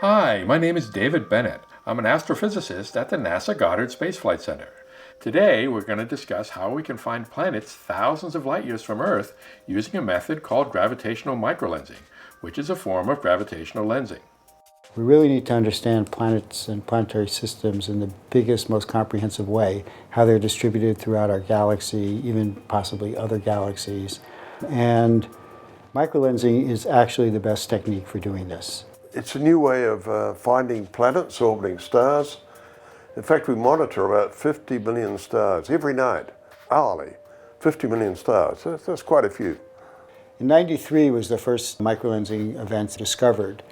Hi, my name is David Bennett. I'm an astrophysicist at the NASA Goddard Space Flight Center. Today, we're going to discuss how we can find planets thousands of light years from Earth using a method called gravitational microlensing, which is a form of gravitational lensing. We really need to understand planets and planetary systems in the biggest, most comprehensive way, how they're distributed throughout our galaxy, even possibly other galaxies. And microlensing is actually the best technique for doing this. It's a new way of finding planets orbiting stars. In fact, we monitor about 50 million stars every night, hourly. 50 million stars, that's quite a few. In '93 was the first microlensing event discovered.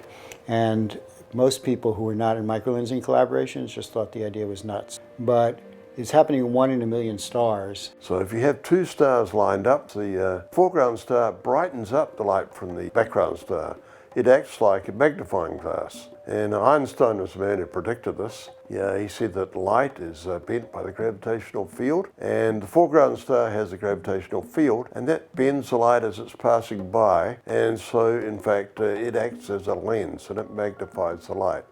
And most people who were not in microlensing collaborations just thought the idea was nuts. But it's happening in 1 in a million stars. So if you have two stars lined up, the foreground star brightens up the light from the background star. It acts like a magnifying glass. And Einstein was the man who predicted this. Yeah, he said that light is bent by the gravitational field, and the foreground star has a gravitational field, and that bends the light as it's passing by, and so in fact it acts as a lens and it magnifies the light.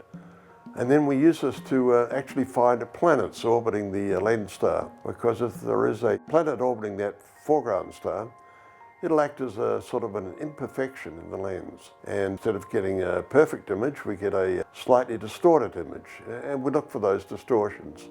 And then we use this to actually find planets orbiting the lens star, because if there is a planet orbiting that foreground star, it'll act as a sort of an imperfection in the lens. And instead of getting a perfect image, we get a slightly distorted image. And we look for those distortions.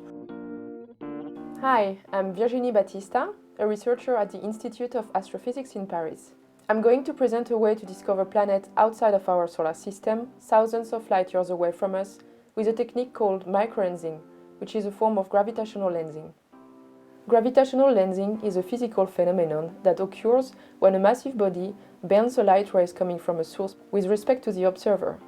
Hi, I'm Virginie Battista, a researcher at the Institute of Astrophysics in Paris. I'm going to present a way to discover planets outside of our solar system, thousands of light years away from us, with a technique called microlensing, which is a form of gravitational lensing. Gravitational lensing is a physical phenomenon that occurs when a massive body bends the light rays coming from a source with respect to the observer.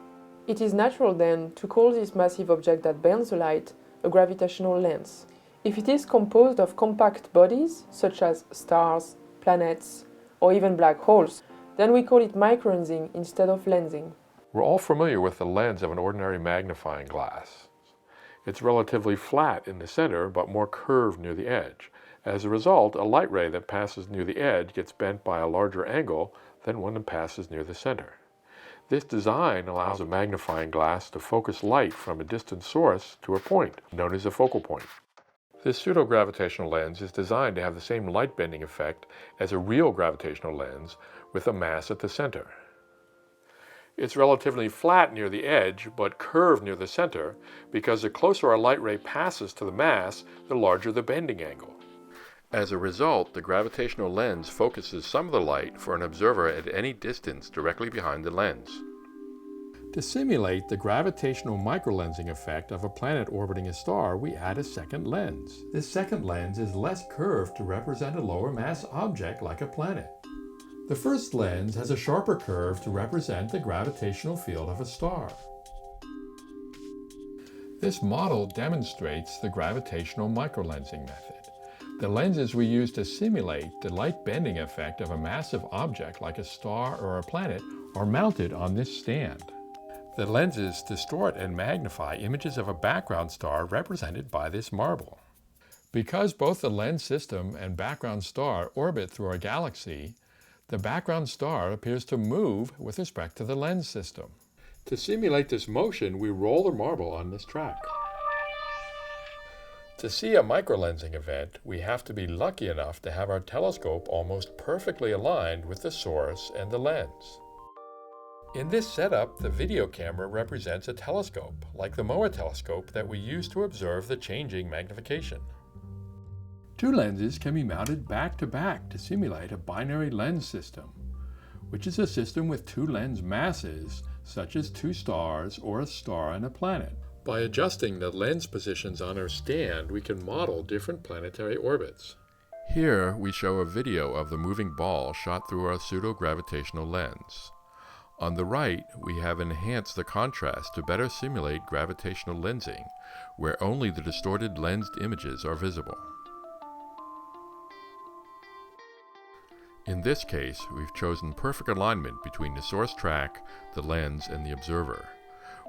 It is natural then to call this massive object that bends the light a gravitational lens. If it is composed of compact bodies, such as stars, planets, or even black holes, then we call it microlensing instead of lensing. We're all familiar with the lens of an ordinary magnifying glass. It's relatively flat in the center, but more curved near the edge. As a result, a light ray that passes near the edge gets bent by a larger angle than one that passes near the center. This design allows a magnifying glass to focus light from a distant source to a point, known as a focal point. This pseudo-gravitational lens is designed to have the same light bending effect as a real gravitational lens with a mass at the center. It's relatively flat near the edge, but curved near the center, because the closer our light ray passes to the mass, the larger the bending angle. As a result, the gravitational lens focuses some of the light for an observer at any distance directly behind the lens. To simulate the gravitational microlensing effect of a planet orbiting a star, we add a second lens. This second lens is less curved to represent a lower mass object like a planet. The first lens has a sharper curve to represent the gravitational field of a star. This model demonstrates the gravitational microlensing method. The lenses we use to simulate the light bending effect of a massive object like a star or a planet are mounted on this stand. The lenses distort and magnify images of a background star represented by this marble. Because both the lens system and background star orbit through our galaxy, the background star appears to move with respect to the lens system. To simulate this motion, we roll the marble on this track. To see a microlensing event, we have to be lucky enough to have our telescope almost perfectly aligned with the source and the lens. In this setup, the video camera represents a telescope, like the MOA telescope that we use to observe the changing magnification. Two lenses can be mounted back to back to simulate a binary lens system, which is a system with two lens masses, such as two stars or a star and a planet. By adjusting the lens positions on our stand, we can model different planetary orbits. Here we show a video of the moving ball shot through our pseudo-gravitational lens. On the right, we have enhanced the contrast to better simulate gravitational lensing, where only the distorted lensed images are visible. In this case, we've chosen perfect alignment between the source track, the lens, and the observer.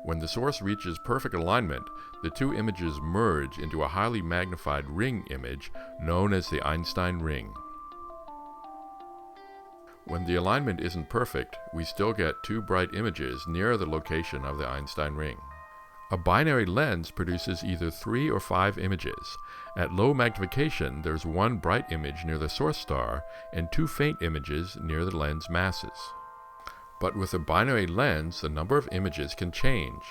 When the source reaches perfect alignment, the two images merge into a highly magnified ring image known as the Einstein ring. When the alignment isn't perfect, we still get two bright images near the location of the Einstein ring. A binary lens produces either 3 or 5 images. At low magnification, there's one bright image near the source star and 2 faint images near the lens masses. But with a binary lens, the number of images can change.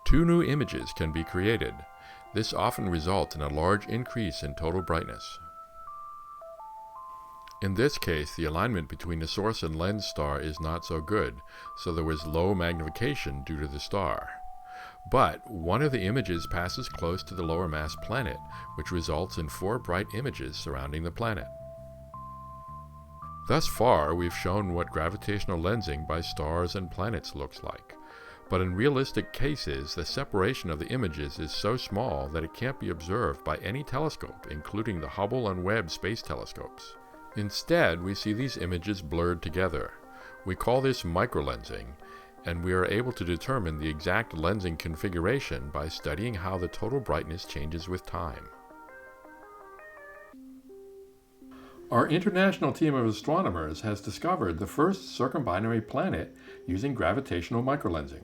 2 new images can be created. This often results in a large increase in total brightness. In this case, the alignment between the source and lens star is not so good, so there was low magnification due to the star. But one of the images passes close to the lower mass planet, which results in 4 bright images surrounding the planet. Thus far, we've shown what gravitational lensing by stars and planets looks like. But in realistic cases, the separation of the images is so small that it can't be observed by any telescope, including the Hubble and Webb space telescopes. Instead, we see these images blurred together. We call this microlensing, and we are able to determine the exact lensing configuration by studying how the total brightness changes with time. Our international team of astronomers has discovered the first circumbinary planet using gravitational microlensing.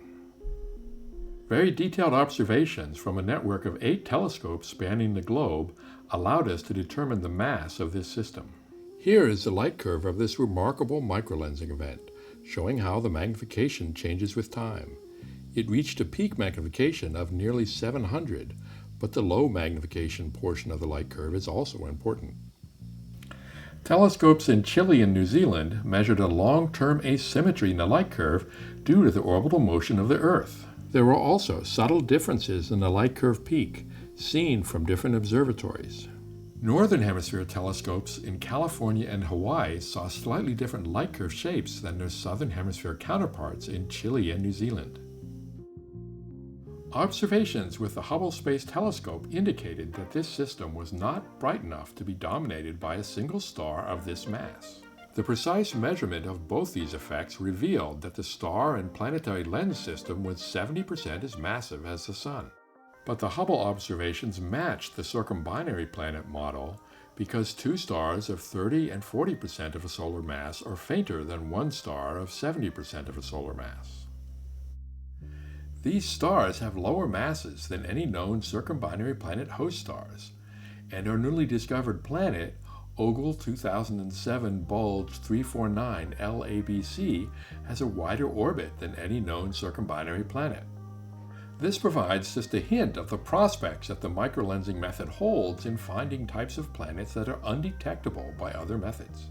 Very detailed observations from a network of 8 telescopes spanning the globe allowed us to determine the mass of this system. Here is the light curve of this remarkable microlensing event, showing how the magnification changes with time. It reached a peak magnification of nearly 700, but the low magnification portion of the light curve is also important. Telescopes in Chile and New Zealand measured a long-term asymmetry in the light curve due to the orbital motion of the Earth. There were also subtle differences in the light curve peak, seen from different observatories. Northern Hemisphere telescopes in California and Hawaii saw slightly different light curve shapes than their Southern Hemisphere counterparts in Chile and New Zealand. Observations with the Hubble Space Telescope indicated that this system was not bright enough to be dominated by a single star of this mass. The precise measurement of both these effects revealed that the star and planetary lens system was 70% as massive as the Sun. But the Hubble observations matched the circumbinary planet model because 2 stars of 30 and 40% of a solar mass are fainter than 1 star of 70% of a solar mass. These stars have lower masses than any known circumbinary planet host stars, and our newly discovered planet, Ogle 2007 Bulge 349 LABC, has a wider orbit than any known circumbinary planet. This provides just a hint of the prospects that the microlensing method holds in finding types of planets that are undetectable by other methods.